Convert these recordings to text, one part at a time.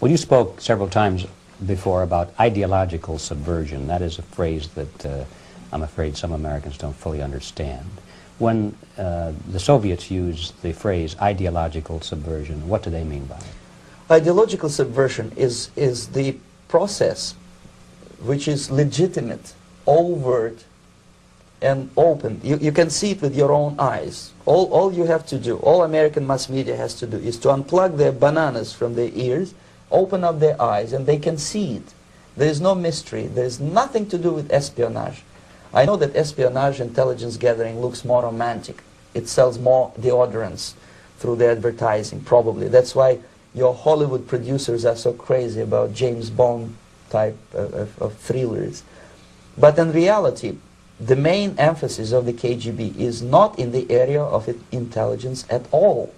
Well, you spoke several times before about ideological subversion. That is a phrase that I'm afraid some Americans don't fully understand. When the Soviets used the phrase ideological subversion, what do they mean by it? Ideological subversion is the process which is legitimate, overt, and open. You can see it with your own eyes. All you have to do, all American mass media has to do, is to unplug their bananas from their ears, open up their eyes, and they can see it. There is no mystery. There is nothing to do with espionage. I know that espionage, intelligence gathering, looks more romantic. It sells more deodorants through the advertising, probably. That's why your Hollywood producers are so crazy about James Bond type of thrillers. But in reality, the main emphasis of the KGB is not in the area of intelligence at all.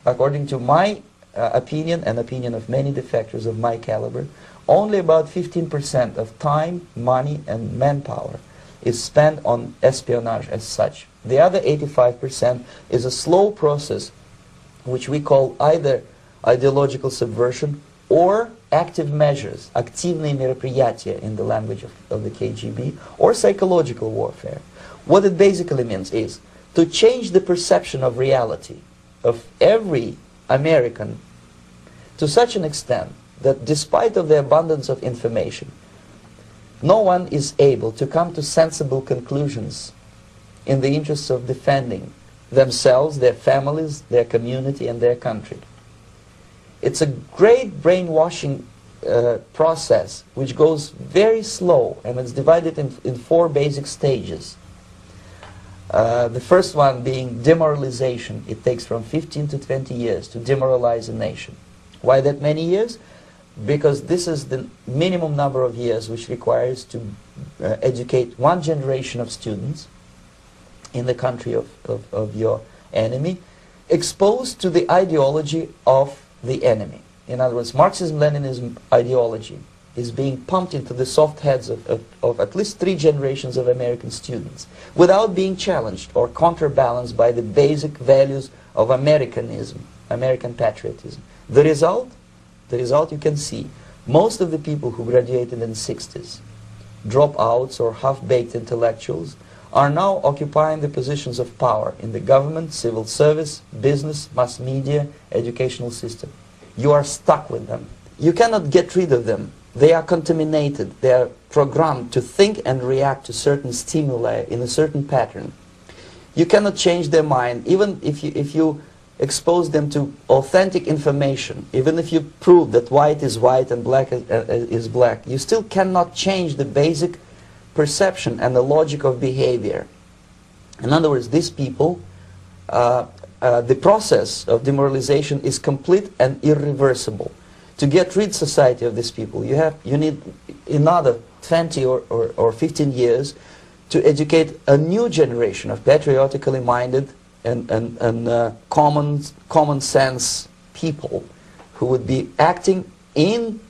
According to my opinion and opinion of many defectors of my caliber, only about 15% of time, money, and manpower is spent on espionage as such. The other 85% is a slow process which we call either ideological subversion or active measures, активные мероприятия in the language of the KGB, or psychological warfare. What it basically means is to change the perception of reality of every American to such an extent that despite of the abundance of information, no one is able to come to sensible conclusions in the interests of defending themselves, their families, their community, and their country. It's a great brainwashing process which goes very slow, and it's divided in 4 basic stages. The first one being demoralization. It takes from 15 to 20 years to demoralize a nation. Why that many years? Because this is the minimum number of years which requires to educate one generation of students in the country of your enemy, exposed to the ideology of the enemy. In other words, Marxism-Leninism ideology is being pumped into the soft heads of at least 3 generations of American students without being challenged or counterbalanced by the basic values of Americanism, American patriotism. The result you can see. Most of the people who graduated in the 60s, dropouts or half-baked intellectuals, are now occupying the positions of power in the government, civil service, business, mass media, educational system. You are stuck with them. You cannot get rid of them. They are contaminated. They are programmed to think and react to certain stimuli in a certain pattern. You cannot change their mind, even if you expose them to authentic information, even if you prove that white is white and black is black, you still cannot change the basic perception and the logic of behavior. In other words, these people, the process of demoralization is complete and irreversible. To get rid of society of these people, you need another 20 or 15 years to educate a new generation of patriotically minded and common sense people who would be acting in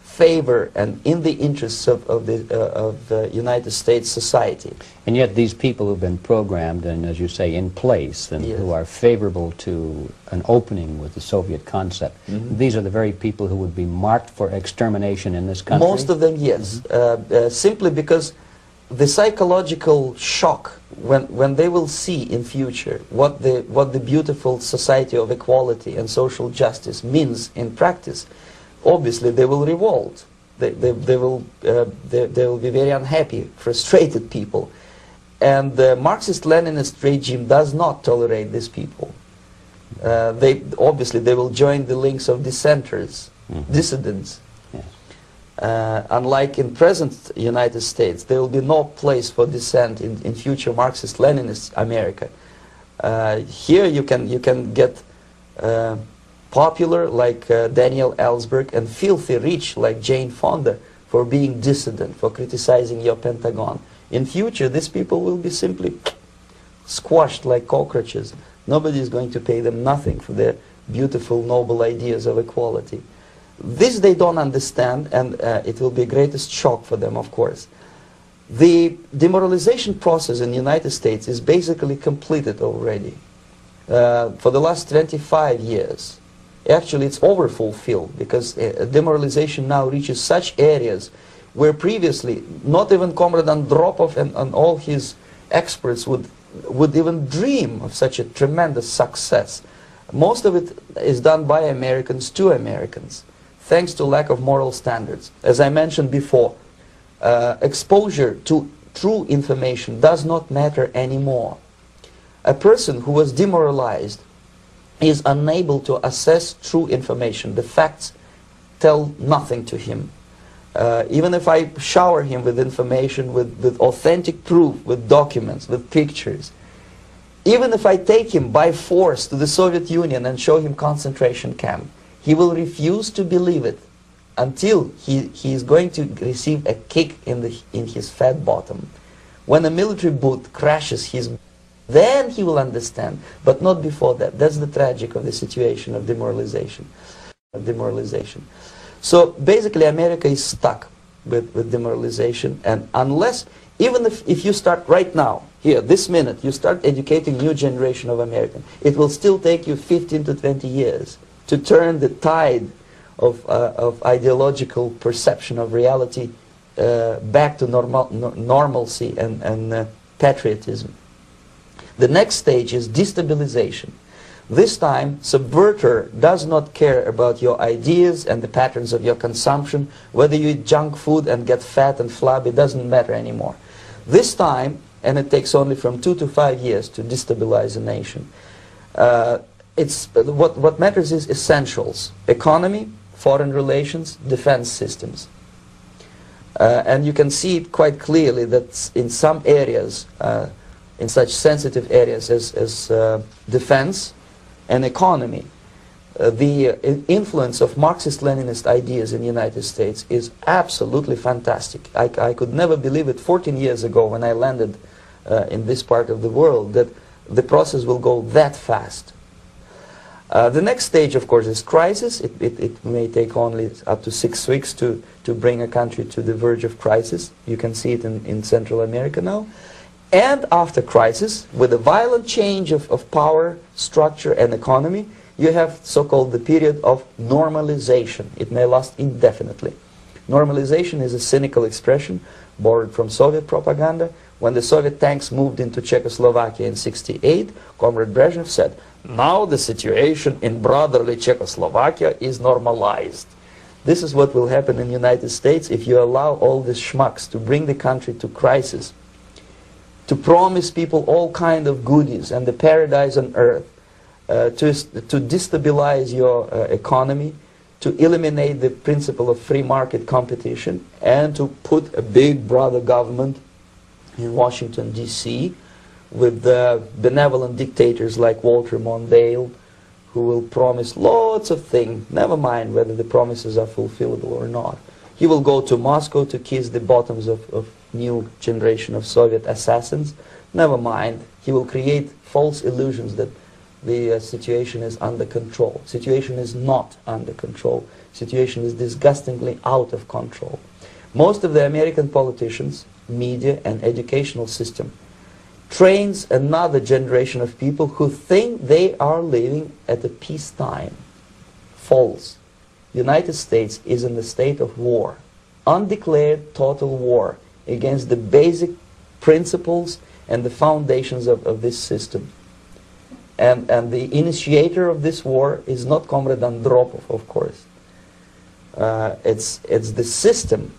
favor and in the interests of the United States society. And yet these people who've been programmed and, as you say, in place, and who are favorable to an opening with the Soviet concept, these are the very people who would be marked for extermination in this country? Most of them, yes. Simply because the psychological shock when they will see in future what the beautiful society of equality and social justice means in practice, obviously they will revolt. They will be very unhappy, frustrated people. And the Marxist-Leninist regime does not tolerate these people. Obviously they will join the links of dissenters, dissidents. Unlike in present United States, there will be no place for dissent in future Marxist-Leninist America. Here you can get popular like Daniel Ellsberg and filthy rich like Jane Fonda for being dissident, for criticizing your Pentagon. In future, these people will be simply squashed like cockroaches. Nobody is going to pay them nothing for their beautiful, noble ideas of equality. This they don't understand, and it will be a greatest shock for them, of course. The demoralization process in the United States is basically completed already. For the last 25 years, Actually, it's overfulfilled, because demoralization now reaches such areas where previously not even Comrade Andropov and all his experts would even dream of such a tremendous success. Most of it is done by Americans to Americans, thanks to lack of moral standards. As I mentioned before, exposure to true information does not matter anymore. A person who was demoralized is unable to assess true information. The facts tell nothing to him. Even if I shower him with information, with authentic proof, with documents, with pictures, even if I take him by force to the Soviet Union and show him concentration camp, he will refuse to believe it until he is going to receive a kick in his fat bottom. When a military boot crashes then he will understand, but not before that. That's the tragic of the situation of demoralization. So basically America is stuck with demoralization, and unless, even if you start right now, here, this minute, you start educating new generation of Americans, it will still take you 15 to 20 years to turn the tide of ideological perception of reality back to normalcy and patriotism. The next stage is destabilization. This time, subverter does not care about your ideas and the patterns of your consumption. Whether you eat junk food and get fat and flabby, doesn't matter anymore. This time, and it takes only from 2 to 5 years to destabilize a nation, what matters is essentials: economy, foreign relations, defense systems. And you can see it quite clearly that in some areas, in such sensitive areas as defense and economy, the influence of Marxist-Leninist ideas in the United States is absolutely fantastic. I could never believe it 14 years ago when I landed in this part of the world, that the process will go that fast. The next stage, of course, is crisis. It may take only up to 6 weeks to bring a country to the verge of crisis. You can see it in Central America now. And after crisis, with a violent change of power, structure, and economy, you have so-called the period of normalization. It may last indefinitely. Normalization is a cynical expression borrowed from Soviet propaganda. When the Soviet tanks moved into Czechoslovakia in '68, Comrade Brezhnev said, "Now the situation in brotherly Czechoslovakia is normalized." This is what will happen in the United States if you allow all these schmucks to bring the country to crisis, to promise people all kind of goodies and the paradise on earth, to destabilize your economy, to eliminate the principle of free market competition, and to put a big brother government in Washington, D.C., with benevolent dictators like Walter Mondale, who will promise lots of things, never mind whether the promises are fulfillable or not. He will go to Moscow to kiss the bottoms of new generation of Soviet assassins. Never mind. He will create false illusions that the situation is under control. Situation is not under control. Situation is disgustingly out of control. Most of the American politicians, media, and educational system trains another generation of people who think they are living at a peacetime. False. United States is in the state of war, undeclared total war against the basic principles and the foundations of this system. And the initiator of this war is not Comrade Andropov, of course. It's the system.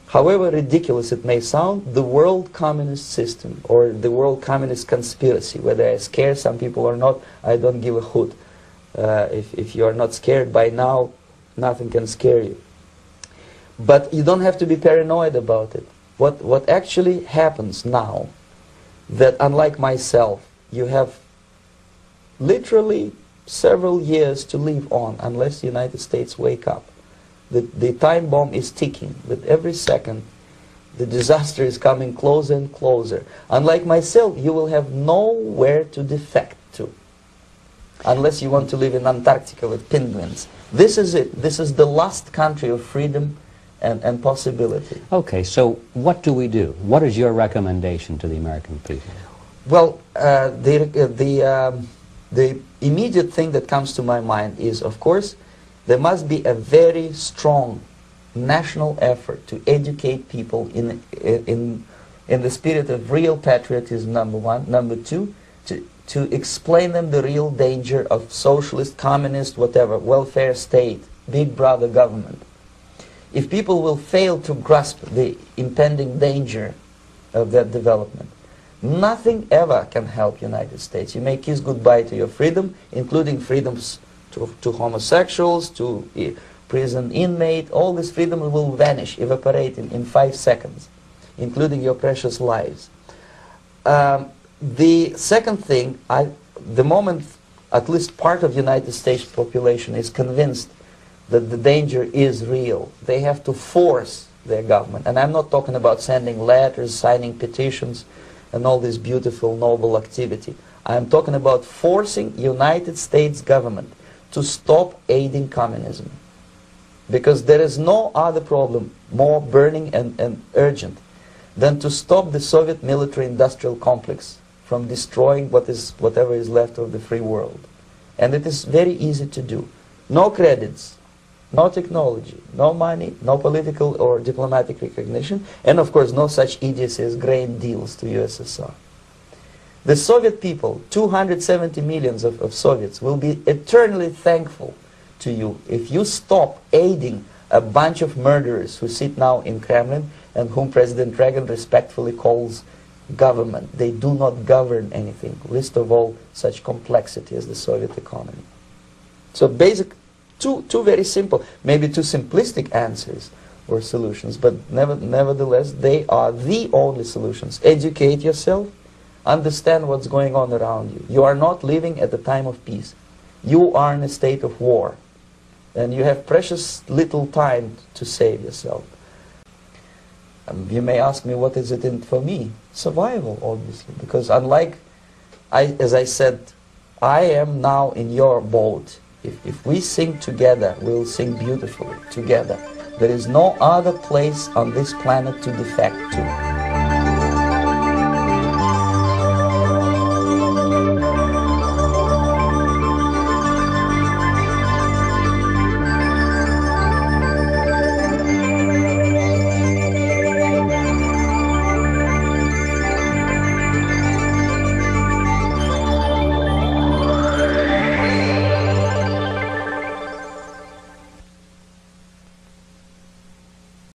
However ridiculous it may sound, the world communist system, or the world communist conspiracy, whether I scare some people or not, I don't give a hoot. If you are not scared by now, nothing can scare you. But you don't have to be paranoid about it. What actually happens now, that unlike myself, you have literally several years to live on unless the United States wake up. The time bomb is ticking. With every second, the disaster is coming closer and closer. Unlike myself, you will have nowhere to defect to, unless you want to live in Antarctica with penguins. This is it. This is the last country of freedom and possibility. Okay, so what do we do? What is your recommendation to the American people? Well, The immediate thing that comes to my mind is, of course, there must be a very strong national effort to educate people in the spirit of real patriotism, number one. Number two, to explain them the real danger of socialist, communist, whatever, welfare state, big brother government. If people will fail to grasp the impending danger of that development, nothing ever can help United States. You may kiss goodbye to your freedom, including freedoms to homosexuals, to prison inmate. All this freedom will vanish, evaporate in 5 seconds, including your precious lives. The second thing, the moment at least part of the United States population is convinced that the danger is real, they have to force their government. And I'm not talking about sending letters, signing petitions, and all this beautiful, noble activity. I'm talking about forcing United States government to stop aiding communism. Because there is no other problem more burning and urgent than to stop the Soviet military-industrial complex from destroying whatever is left of the free world. And it is very easy to do. No credits, no technology, no money, no political or diplomatic recognition, and of course no such idiocy as grain deals to USSR. The Soviet people, 270 millions of Soviets, will be eternally thankful to you if you stop aiding a bunch of murderers who sit now in Kremlin and whom President Reagan respectfully calls government. They do not govern anything, least of all such complexity as the Soviet economy. So basic, two very simple, maybe too simplistic answers or solutions, but nevertheless they are the only solutions. Educate yourself, understand what's going on around you. You are not living at the time of peace. You are in a state of war, and you have precious little time to save yourself. You may ask me, what is it in for me? Survival, obviously, because unlike, as I said, I am now in your boat. If we sing together, we'll sing beautifully together. There is no other place on this planet to defect to.